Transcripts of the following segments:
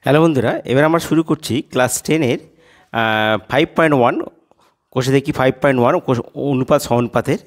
Hello বন্ধুরা, এবার আমরা শুরু করছি ক্লাস 10-এর 5.1 কোষে দেখি 5.1 অনুপাত সমানুপাতের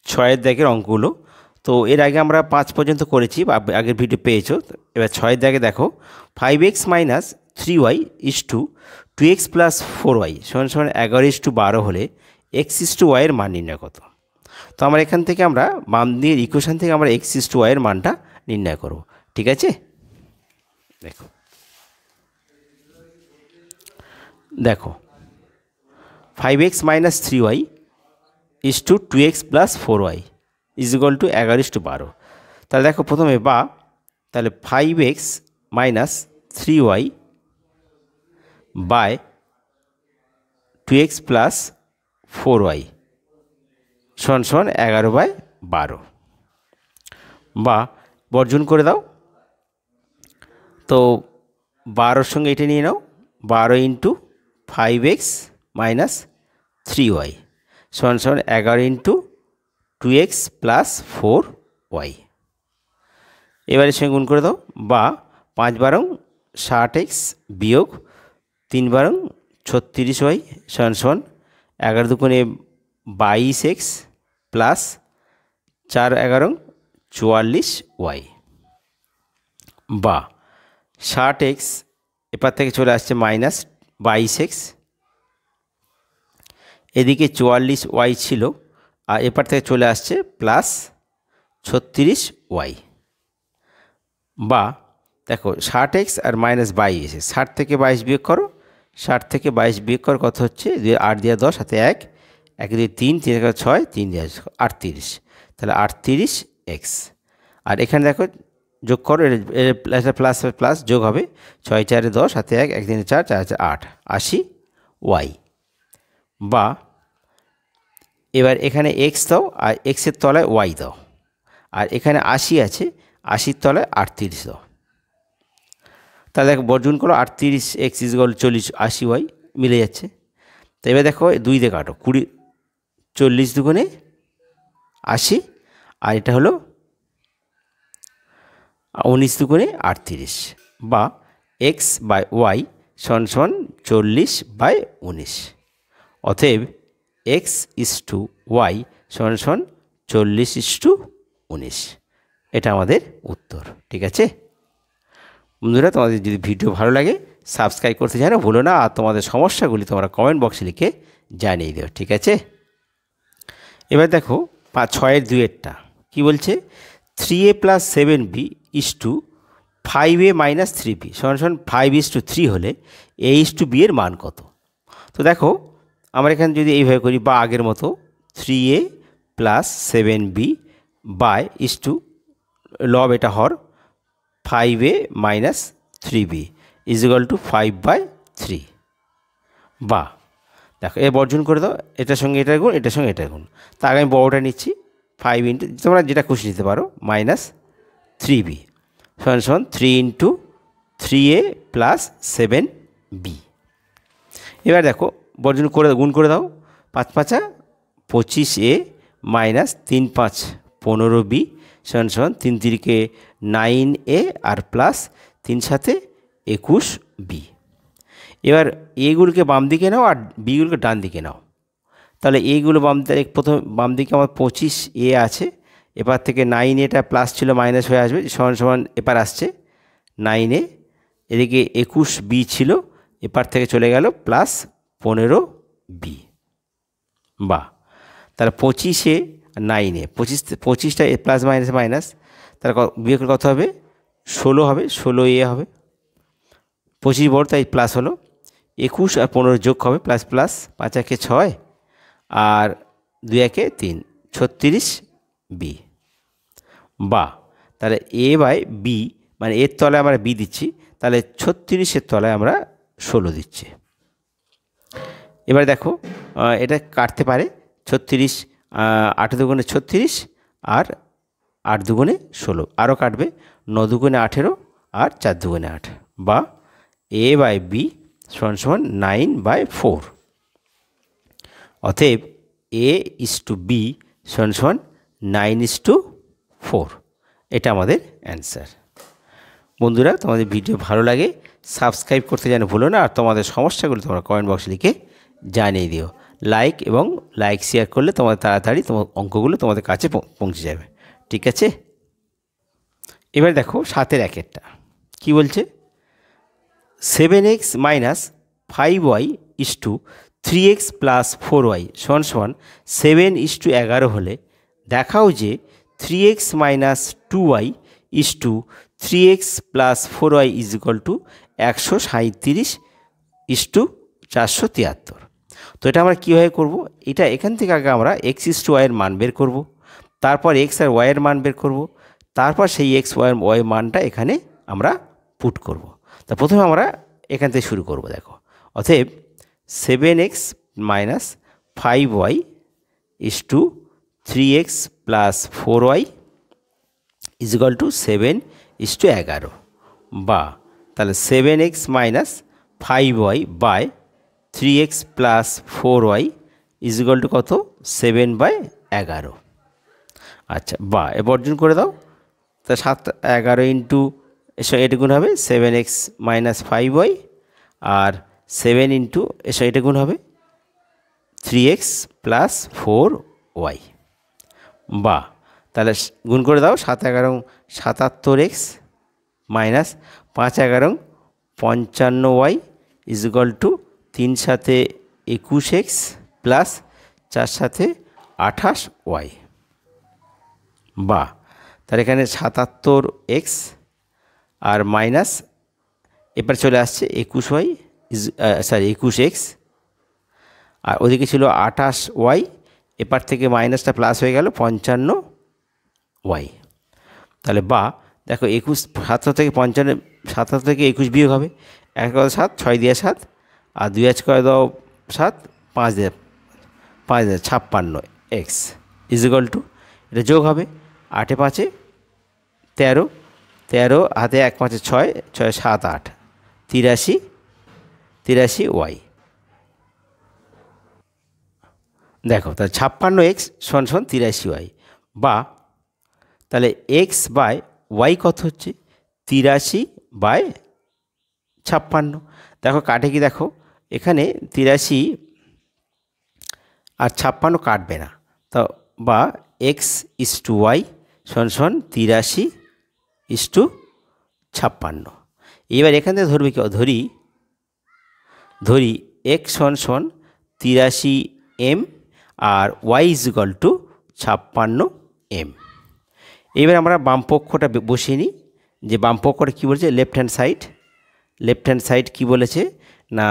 6-এর দাগের অঙ্কগুলো। তো এর আগে আমরা 5 পর্যন্ত করেছি, বা আগের ভিডিও পেয়েছো। এবার 6-এর দাগে দেখো 5x minus 3y is to 2x plus 4y সমান সমান 11:12 হলে x:y এর মান নির্ণয় কত। তো আমরা এখান থেকে আমরা বাম দিকের ইকুয়েশন থেকে আমরা x:y এর মানটা নির্ণয় করব। ঠিক আছে, দেখো 5x minus 3y is to 2x plus 4y is equal to 11:12। তাহলে দেখো প্রথমে তাহলে 5x minus 3y by 2x plus 4y সমান সমান 11/12, বা বর্জন করে দাও। তো 12-র সঙ্গে এটা নিয়ে নাও, 12 ইন্টু 5x মাইনাস 3y সমান সমান 11 ইন্টু 2x প্লাস 4y। এবারে সঙ্গে গুণ করে দাও, বা 5 60x বিয়োগ 3 36y সমান সমান 11 দুগুণে 22x প্লাস 4 11 44y, বা 60x এপার থেকে চলে আসছে মাইনাস 22x, এদিকে 44y ছিল আর এপার থেকে চলে আসছে প্লাস 36y, বা দেখো 60x আর মাইনাস 22, 60 থেকে 22 বিয়োগ করো, 60 থেকে 22 বিয়োগ করো কত হচ্ছে, 8 দিয়ে 10 হাতে 1, 1 দিয়ে 3, 3 দিয়ে 6, 3 দিয়ে 38, তাহলে 38x। আর এখানে দেখো যোগ করো, প্লাস প্লাস যোগ হবে, 6 4 10 হাতে 1, 1 3 4, 4 8, 80y, বা এবার এখানে x দাও আর x-এর তলায় y দাও, আর এখানে 80 আছে, 80-র তলায় 38 দাও। তাহলে দেখো বর্জন করো, 38x ইজ ইকুয়াল 40, 80y মিলে যাচ্ছে। তো এবার দেখো 2 দিয়ে কাটো, 20 40 দুগুণে 80, আর এটা হলো 19 দুগুণে 38, বা x বাই y সমান সমান 40/19। অতএব x ইস টু y সমান সমান 40:19। এটা আমাদের উত্তর। ঠিক আছে বন্ধুরা, তোমাদের যদি ভিডিও ভালো লাগে সাবস্ক্রাইব করতে জানো ভুলো না, আর তোমাদের সমস্যাগুলি তোমরা কমেন্ট বক্সে লিখে জানিয়ে দেও। ঠিক আছে, এবার দেখো 6-এর 2-এরটা কী বলছে, 3a plus 7b is to 5a minus 3b সমান সমান 5:3 হলে a:b এর মান কত। তো দেখো আমরা এখানে যদি এইভাবে করি, বা আগের মতো 3a plus 7b by is to লব এটা হর 5a minus 3b is equal two 5/3, বা দেখো এ বর্জন করে দাও, এটার সঙ্গে এটার গুণ, এটার সঙ্গে এটার গুণ। তার আগে আমি বড়টা নিচ্ছি, 5 ইন্টু, তোমরা যেটা খুশি নিতে পারো, মাইনাস 3b সমান সমান 3 ইন্টু 3a প্লাস 7b। এবার দেখো বর্জন করে গুণ করে দাও, 5 5 25a মাইনাস 3 5 15b সমান সমান 3 3 9a আর প্লাস 3 7 21b। এবার এগুলোকে বাম দিকে নাও আর বিগুলোকে ডান দিকে নাও। তাহলে এইগুলো প্রথম বাম দিকে আমার 25a আছে, এবার থেকে 9a প্লাস ছিল মাইনাস হয়ে আসবে, সমান সমান এপার আসছে 9a, এদিকে 21b ছিল, এপার থেকে চলে গেল প্লাস 15b, বা তাহলে 25-এ 9-এ 25টা প্লাস মাইনাস মাইনাস, তাহলে বিয়োগ কত হবে, 16 হবে, 16a হবে, 25 বড় তাই প্লাস হলো, 21 আর 15 যোগ হবে, প্লাস প্লাস 5 1 6 আর 2 1 3, 36b, বা তাহলে a বাই b মানে এর তলায় আমরা b দিচ্ছি, তাহলে 36-এর তলায় আমরা 16 দিচ্ছি। এবার দেখো এটা কাটতে পারে, 36 8 দুগুণে 36 আর 8 দুগুণে 16, আরও কাটবে, 9 দুগুণে 18 আর 4 দুগুণে 8, বা a বাই b সমান সমান 9/4। অতএব a ইস টু b সমান সমান 9:4। এটা আমাদের অ্যান্সার। বন্ধুরা তোমাদের ভিডিও ভালো লাগে সাবস্ক্রাইব করতে যেন ভুলো না, আর তোমাদের সমস্যাগুলো তোমরা কমেন্ট বক্সে লিখে জানিয়ে দিও। লাইক শেয়ার করলে তোমাদের তাড়াতাড়ি তোমার অঙ্কগুলো তোমাদের কাছে পৌঁছে যাবে। ঠিক আছে, এবার দেখো 7-এর 1-এরটা কী বলছে। 7x minus 5y is to 3x plus 4y সমান সমান 7:11 হলে দেখাও যে 3x minus 2y is to 3x plus 4y is equal to 137 is to 473। তো এটা আমরা কীভাবে করব, এটা এখান থেকে আগে আমরা এক্স ইস টু ওয়াইয়ের মান বের করব, তারপর এক্স আর ওয়াইয়ের মান বের করব, তারপর সেই এক্স ওয়াই মানটা এখানে আমরা পুট করব। তা প্রথমে আমরা এখান থেকে শুরু করব। দেখো, অতএব 7x minus 5y is to 3x plus 4y is equal to 7:11, বা তাহলে 7x minus 5y by 3x plus 4y is equal to কত, 7/11। আচ্ছা, বা এ বর্জন করে দাও, তা 7-11 ইন্টু এটা গুণ হবে 7x মাইনাস 5y, আর 7 ইন্টু এটা গুণ হবে 3x প্লাস 4y, বা তাহলে গুণ করে দাও 7-11 77x minus 5-11 55y is equal two 3-7 21x plus 4-7 28y, বা তাহলে এখানে 77x আর মাইনাস এবার চলে আসছে 21y সরি 21x, আর ওদিকে ছিল 28y, এপার থেকে মাইনাসটা প্লাস হয়ে গেল 55y। তাহলে বা দেখো 77 থেকে 55, 77 থেকে 21 বিয়োগ হবে, 1 করে 7, 6 দিয়ে 7, আর 2 করে দাও 7, 5 দিয়ে 56x ইজ ইকুয়াল টু, এটা যোগ হবে 8 5 13, 13 হাতে 1 5 6, 6 7 8 83y। দেখো তাহলে 56x সমান 83y, বা তাহলে x বাই y কত হচ্ছে 83/56। দেখো কাটে কি, দেখো এখানে 83 আর 56 কাটবে না, তো বা x ইস টু ওয়াই সমান 83:56। এবার এখান থেকে ধরবে কি, ধরি x সমান 83m আর y is equal to 56m। এবার আমরা বাম পক্ষটা বসিয়ে নিই, যে বাম পক্ষটা কী বলেছে, লেফট হ্যান্ড সাইড কী বলেছে না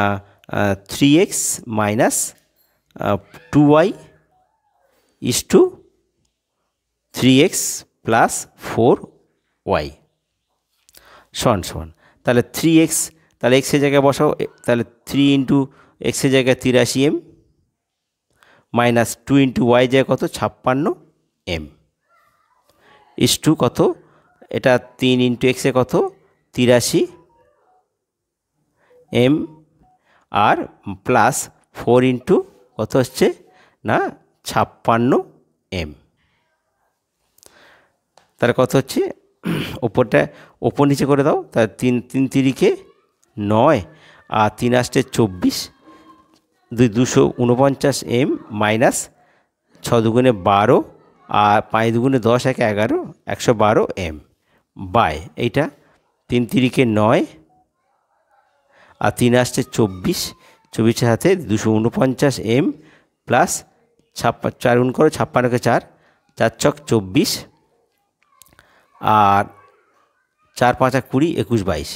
3x minus 2y is to 3x plus 4y সমান তাহলে 3x, তাহলে এক্সের জায়গায় বসাও, তাহলে 3 ইন্টু এক্সের জায়গায় 83m মাইনাস 2 ইন্টু ওয়াই জায়গায় কত 56m ইস টু কত, এটা 3 ইন্টু এক্সে কত 83m আর প্লাস 4 ইন্টু কত হচ্ছে না 56m। তাহলে কত হচ্ছে, ওপর নিচে করে দাও, তাহলে 3 3 9 আর 3 আসছে 24, 249m মাইনাস 6 দুগুণে 12 আর 5 দুগুণে 10 1 11 112m বাই এইটা 3 3 9 আর 3 আসছে 24, 24 হাতে 249m প্লাস 4 গুণ করো 56 4, 4 ছক 24 আর 4 5 20 21 22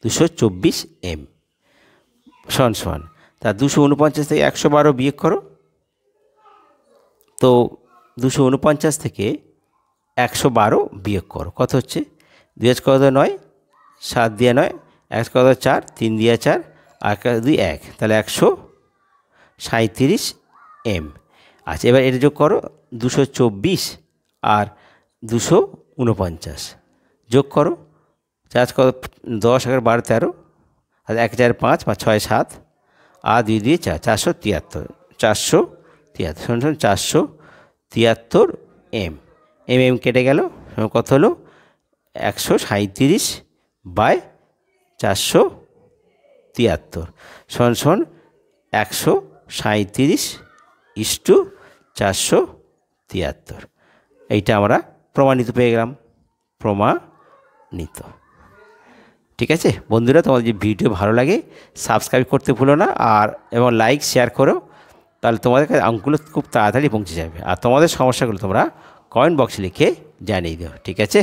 224m সমান তা 249 থেকে 112 বিয়োগ করো, তো 249 থেকে 112 বিয়োগ করো, কত হচ্ছে 2 কত 9, 7 দিয়ে 9, 1 কত 4, 3 দিয়ে 4 আর 2 1, তাহলে 137m। আচ্ছা, এবার এটা যোগ করো 224 আর 249 যোগ করো, 4 কত 10 11 12 13 আর 1 4 5 5 6 7 আর 2 2 4, 473 473 473m। কেটে গেল, কত হলো 137 বাই 473 সমান 137/473। এইটা আমরা প্রমাণিত পেয়ে গেলাম, প্রমাণিত। ঠিক আছে বন্ধুরা, তোমাদের যদি ভিডিও ভালো লাগে সাবস্ক্রাইব করতে ভুলো না, আর এবং লাইক শেয়ার করো, তাহলে তোমাদের কাছে অঙ্কগুলো খুব তাড়াতাড়ি পৌঁছে যাবে। আর তোমাদের সমস্যাগুলো তোমরা কমেন্ট বক্সে লিখে জানিয়ে দিও। ঠিক আছে।